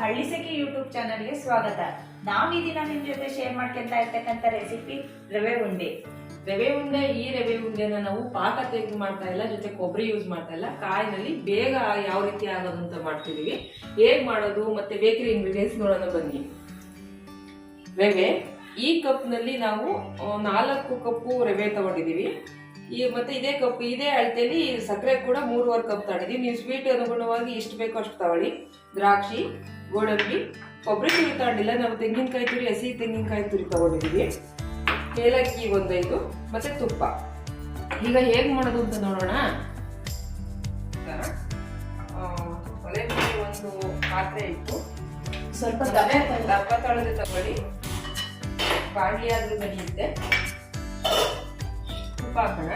ಹಳ್ಳಿ ಸಖಿ ಯೂಟ್ಯೂಬ್ ಚಾನಲ್ಗೆ ಸ್ವಾಗತ. ನಾವು ಈ ದಿನ ನಿಮ್ಮ ಜೊತೆ ಶೇರ್ ಮಾಡ್ಕೊಂತ ಇರ್ತಕ್ಕಂಥ ರೆಸಿಪಿ ರವೆ ಉಂಡೆ. ಈ ರವೆ ಉಂಡೆನ ನಾವು ಪಾಕ ತೆಗೆದು ಮಾಡ್ತಾ ಇಲ್ಲ, ಜೊತೆ ಕೊಬ್ಬರಿ ಯೂಸ್ ಮಾಡ್ತಾ ಇಲ್ಲ, ಕಾಯಿನಲ್ಲಿ ಬೇಗ ಯಾವ ರೀತಿ ಆಗೋದು ಅಂತ ಮಾಡ್ತಿದೀವಿ. ಹೇಗ್ ಮಾಡೋದು ಮತ್ತೆ ಬೇಕರಿ ಇಂಗ್ರೀಡಿಯೆಂಟ್ಸ್ ನೋಡೋಣ ಬನ್ನಿ. ರವೆ ಈ ಕಪ್ ನಲ್ಲಿ ನಾವು 4 ಕಪ್ಪು ರವೆ ತಗೊಂಡಿದೀವಿ. ಮತ್ತೆ ಇದೇ ಅಳತೆಯಲ್ಲಿ ಸಕ್ಕರೆ ಕೂಡ 3.5 ಕಪ್ ತಗೊಂಡಿದೀವಿ. ನೀವು ಸ್ವೀಟ್ ಅನುಗುಣವಾಗಿ ಎಷ್ಟು ಬೇಕೋ ಅಷ್ಟು ತಗೊಳ್ಳಿ. ದ್ರಾಕ್ಷಿ, ಗೋಡಂಬಿ, ಕೊಬ್ಬರಿ ತುರಿ ತಗೊಂಡಿಲ್ಲ, ನಾವು ತೆಂಗಿನಕಾಯಿ ತುರಿ, ಹಸಿ ತೆಂಗಿನಕಾಯಿ ತುರಿ ತಗೊಂಡಿದೀವಿ. ಏಲಕ್ಕಿ 5 ಮತ್ತೆ ತುಪ್ಪ. ಈಗ ಹೇಗ್ ಮಾಡೋದು ಅಂತ ನೋಡೋಣ. ಒಲೆ ಮೇಲೆ ಒಂದು ಪಾತ್ರೆ ಇಟ್ಟು ಸ್ವಲ್ಪ ದಪ್ಪ ತಳದೆ ತಗೊಳ್ಳಿ. ಬಾಣಲಿ ಆದ್ರೂ ನಡೆಯುತ್ತೆ. ತುಪ್ಪ ಹಾಕೋಣ.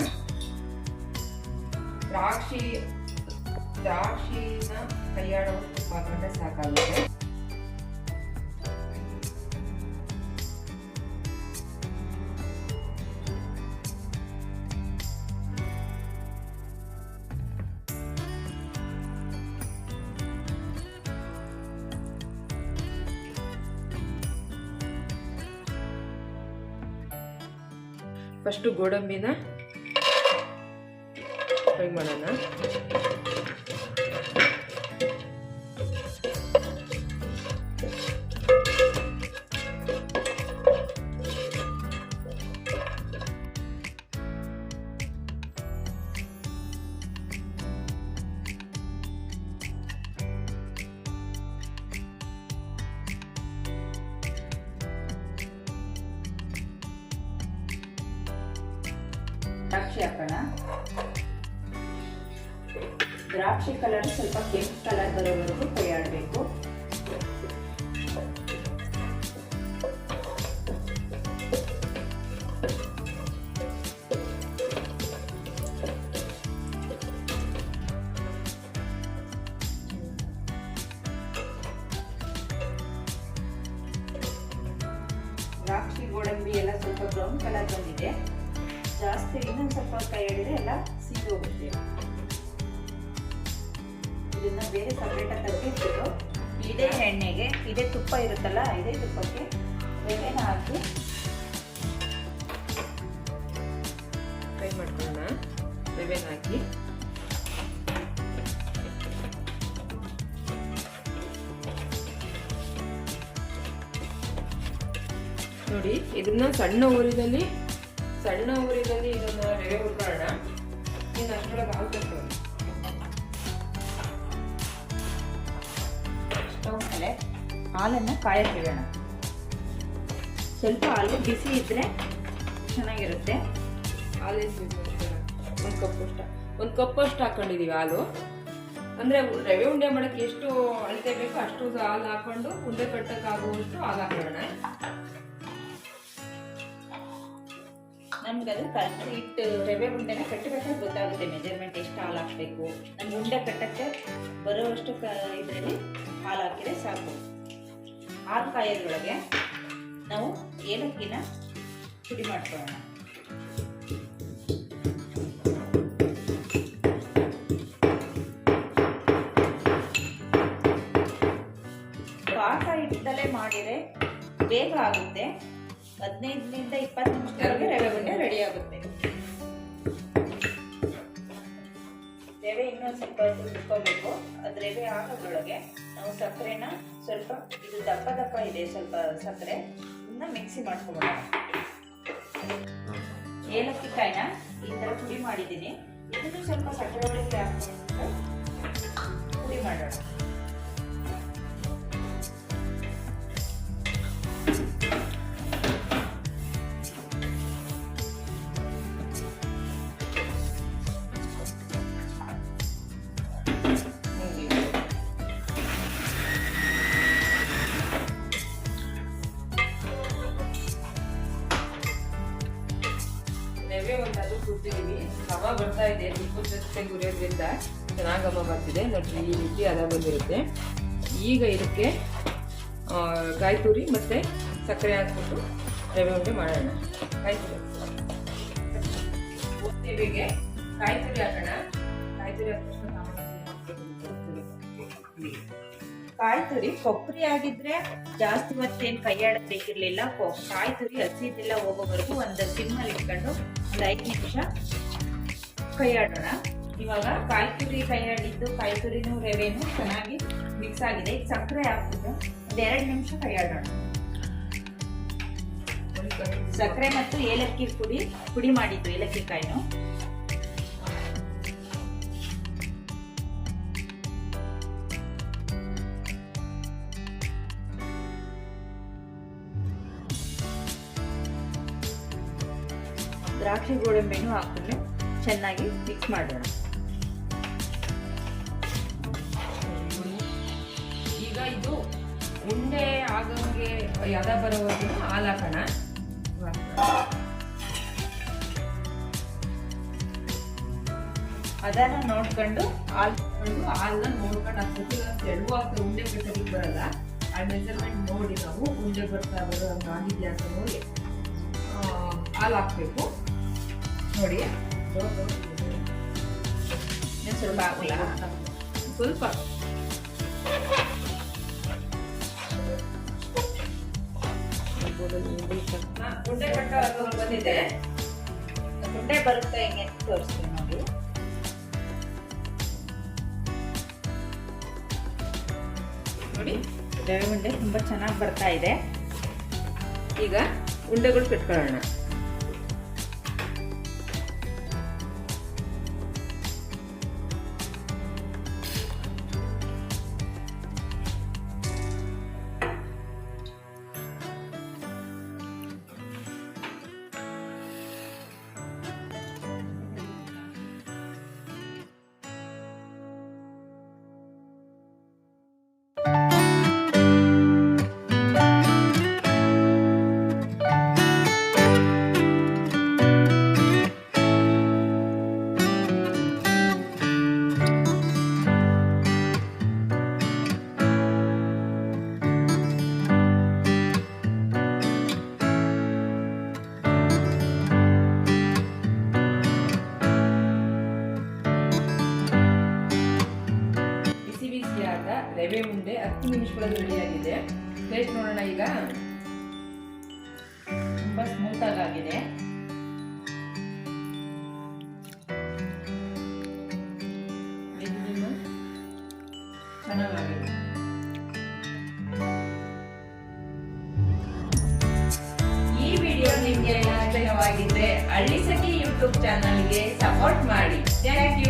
ದ್ರಾಕ್ಷಿನ ಕೈಯಾಡೋ ತುಪ್ಪ ಹಾಕೊಂಡ್ರೆ ಸಾಕಾಗುತ್ತೆ. ಫಸ್ಟ್ ಗೋಡಂಬಿನ ಫ್ರೈ ಮಾಡೋಣ. ದ್ರಾಕ್ಷಿ ಹಾಕೋಣ. ದ್ರಾಕ್ಷಿ ಕಲರ್ ಸ್ವಲ್ಪ ಕೆಂಪು ಕಲರ್ ಬರೋವರೆಗೂ ಫ್ರೈ ಮಾಡಬೇಕು. ದ್ರಾಕ್ಷಿ ಗೋಡಂಬಿ ಎಲ್ಲ ಸ್ವಲ್ಪ ಬ್ರೌನ್ ಕಲರ್ ಬಂದಿದೆ. ಜಾಸ್ತಿ ಇನ್ನೊಂದು ಸ್ವಲ್ಪ ಕೈ ಹಿಡಿದ್ರೆ ಎಲ್ಲ ಸಿಗೋಗುತ್ತೆ. ಇದನ್ನ ಬೇರೆ ಸಪ್ರೇಟ್ ಆಗಿ ತೆಗೆದಿಟ್ಟು ಇದೇ ಎಣ್ಣೆಗೆ ಇದೇ ತುಪ್ಪ ಇರುತ್ತಲ್ಲ, ಇದೇ ತುಪ್ಪಕ್ಕೆ ರವೆನ ಹಾಕಿ ಫ್ರೈ ಮಾಡ್ಕೊಳ್ಳೋಣ. ರವೆನ ಹಾಕಿ ನೋಡಿ, ಇದನ್ನ ಸಣ್ಣ ಊರಿನಲ್ಲಿ ಇದನ್ನ ರವೆ ಹುರ್ಕೊಳ್ಳೋಣ. ಇನ್ನು ಅಷ್ಟೊಳಗೆ ಹಾಲು ತಗೊಳ್ಳೋಣ. ಸ್ಟವ್ ಮೇಲೆ ಹಾಲನ್ನು ಕಾಯಕ್ಕಿಡೋಣ. ಸ್ವಲ್ಪ ಹಾಲು ಬಿಸಿ ಇದ್ರೆ ಚೆನ್ನಾಗಿರುತ್ತೆ. ಹಾಲು ಒಂದು ಕಪ್ಪಷ್ಟು ಹಾಕೊಂಡಿದೀವಿ ಹಾಲು. ಅಂದ್ರೆ ರವೆ ಉಂಡೆ ಮಾಡಕ್ಕೆ ಎಷ್ಟು ಅಳತೆ ಬೇಕೋ ಅಷ್ಟು ಹಾಲು ಹಾಕೊಂಡು ಉಂಡೆ ಕಟ್ಟಕ್ಕಾಗುವಷ್ಟು ಹಾಲು ಹಾಕೋಣ. ನಮ್ಗೆ ಅದು ಹಿಟ್ಟು ರವೆ ಉಂಡೆನ ಕಟ್ಟಬೇಕಾದ್ರೆ ಗೊತ್ತಾಗುತ್ತೆ ಮೆಜರ್ಮೆಂಟ್ ಎಷ್ಟು ಹಾಲು ಹಾಕಬೇಕು. ನಮ್ಗೆ ಉಂಡೆ ಕಟ್ಟಕ್ಕೆ ಬರುವಷ್ಟು ಇದರಲ್ಲಿ ಹಾಲು ಹಾಕಿದ್ರೆ ಸಾಕು. ಹಾಲು ಕಾಯೋದ್ರೊಳಗೆ ನಾವು ಏಲಕ್ಕಿನ ಪುಡಿ ಮಾಡ್ಕೊಳ್ಳೋಣ. ಪಾಕ ಇಟ್ಟದಲ್ಲೇ ಮಾಡಿದರೆ ಬೇಗ ಆಗುತ್ತೆ. 15ರಿಂದ 20 ನಿಮಿಷದೊಳಗೆ ರವೆ ಉಂಡೆ ರೆಡಿ ಆಗುತ್ತೆ. ರವೆ ಇನ್ನೊಂದು ಸ್ವಲ್ಪ ಹುರ್ಕೋಬೇಕು. ಅದು ರವೆ ಹಾಕೋದ್ರೊಳಗೆ ನಾವು ಸಕ್ಕರೆನ ಸ್ವಲ್ಪ, ಇದು ದಪ್ಪ ಇದೆ ಸ್ವಲ್ಪ ಸಕ್ಕರೆ, ಇದನ್ನ ಮಿಕ್ಸಿ ಮಾಡ್ಕೊಬೋಣ. ಏಲಕ್ಕಿ ಕಾಯಿನ ಈ ಥರ ಪುಡಿ ಮಾಡಿದ್ದೀನಿ. ಇದನ್ನು ಸ್ವಲ್ಪ ಸಕ್ಕರೆ ಒಳಗೆ ಹಾಕೊಂಡು ಪುಡಿ ಮಾಡೋಣ. ರವೆ ಒಂದಾದ್ರೂ ಕೂತಿದೀವಿ. ಹವಾ ಬರ್ತಾ ಇದೆ. ತುಪ್ಪದ ಜೊತೆ ಗುರಿಯೋದ್ರಿಂದ ಚೆನ್ನಾಗಿ ಹವಾ ಬರ್ತಿದೆ ನೋಡ್ರಿ. ಈ ರೀತಿ ಹದ ಬಂದಿರುತ್ತೆ. ಈಗ ಇದಕ್ಕೆ ಕಾಯಿ ತುರಿ ಮತ್ತೆ ಸಕ್ಕರೆ ಹಾಕ್ಬಿಟ್ಟು ರವೆ ಉಂಡೆ ಮಾಡೋಣ. ಕಾಯಿ ತುರಿ ರವೆಗೆ ಕಾಯಿ ತುರಿ ಹಾಕೋಣ. ಕಾಯಿ ತುರಿ ಹಾಕಿದ ಕಾಯಿ ತುರಿ ಕೊಬ್ಬರಿ ಆಗಿದ್ರೆ ಜಾಸ್ತಿ ಹೊತ್ತೇನು ಕೈಯಾಡಕ್ ಬೇಕಿರ್ಲಿಲ್ಲ. ಕಾಯಿ ತುರಿ ಹಸಿದೆಲ್ಲ ಹೋಗೋವರೆಗೂ ಒಂದು ಸಿಮ್ಮಲ್ಲಿ ಇಟ್ಕೊಂಡು ಒಂದು 5 ನಿಮಿಷ ಕೈಯಾಡೋಣ. ಇವಾಗ ಕಾಯಿ ತುರಿ ಕೈಯಾಡಿದ್ದು ಕಾಯಿ ತುರಿನೂ ರವೆನೂ ಚೆನ್ನಾಗಿ ಮಿಕ್ಸ್ ಆಗಿದೆ. ಈಗ ಸಕ್ಕರೆ ಹಾಕ್ಬಿಟ್ಟು ಒಂದು 2 ನಿಮಿಷ ಕೈಯಾಡೋಣ. ಸಕ್ಕರೆ ಮತ್ತು ಏಲಕ್ಕಿ ಪುಡಿ ಮಾಡಿದ್ದು ಏಲಕ್ಕಿ ಕಾಯಿನು ದ್ರಾಕ್ಷಿ ಗೋಡಂಬಿನೂ ಹಾಕಿದ್ರೆ ಚೆನ್ನಾಗಿ ಮಿಕ್ಸ್ ಮಾಡೋಣ. ಈಗ ಇದು ಉಂಡೆ ಆಗಂಗೆ ಯದ ಬರೋವರೆಗೂ ಹಾಲು ಹಾಕೋಣ. ಅದನ್ನ ನೋಡ್ಕೊಂಡು ಹಾಲನ್ನ ನೋಡ್ಕೊಂಡು ಅಷ್ಟೊತ್ತಿ ತೆಳುವು ಆಗ್ತದೆ. ಉಂಡೆ ಕಟ್ಟಲಿಕ್ಕೆ ಬರಲ್ಲ. ಆ ಮೆಜರ್ಮೆಂಟ್ ನೋಡಿ ನಾವು ಉಂಡೆ ಬರ್ತಾ ಬರೋ ಆಗಿದೆಯಾ ಅಂತ ನೋಡಿ ಹಾಲು ಹಾಕ್ಬೇಕು. ನೋಡಿ ಸ್ವಲ್ಪ ಹಾಕಲ್ಲ, ಸ್ವಲ್ಪ ಉಂಡೆ ಕಟ್ಟೋ ಬಂದಿದೆ. ಉಂಡೆ ಬರುತ್ತೆ ಹೆಂಗೆ ಅಂತ ತೋರಿಸ್ತೀನಿ ನೋಡಿ. ನೋಡಿ ರವೆ ಉಂಡೆ ತುಂಬಾ ಚೆನ್ನಾಗಿ ಬರ್ತಾ ಇದೆ. ಈಗ ಉಂಡೆಗಳು ಕಟ್ಕೊಳ್ಳೋಣ. ರವೆ ಉಂಡೆ 10 ನಿಮಿಷಗಳಲ್ಲಿ ರೆಡಿಯಾಗಿದೆ. ಟೇಸ್ಟ್ ನೋಡೋಣ. ಈಗ ತುಂಬಾ ಸ್ಮೂತ್ ಆಗಿದೆ. ಚೆನ್ನಾಗಿದೆ. ಈ ವಿಡಿಯೋ ನಿಮಗೆ ಇಷ್ಟವಾಗಿದ್ರೆ ಹಳ್ಳಿ ಸಖಿ ಯೂಟ್ಯೂಬ್ ಚಾನಲ್ಗೆ ಸಪೋರ್ಟ್ ಮಾಡಿ. Thank you.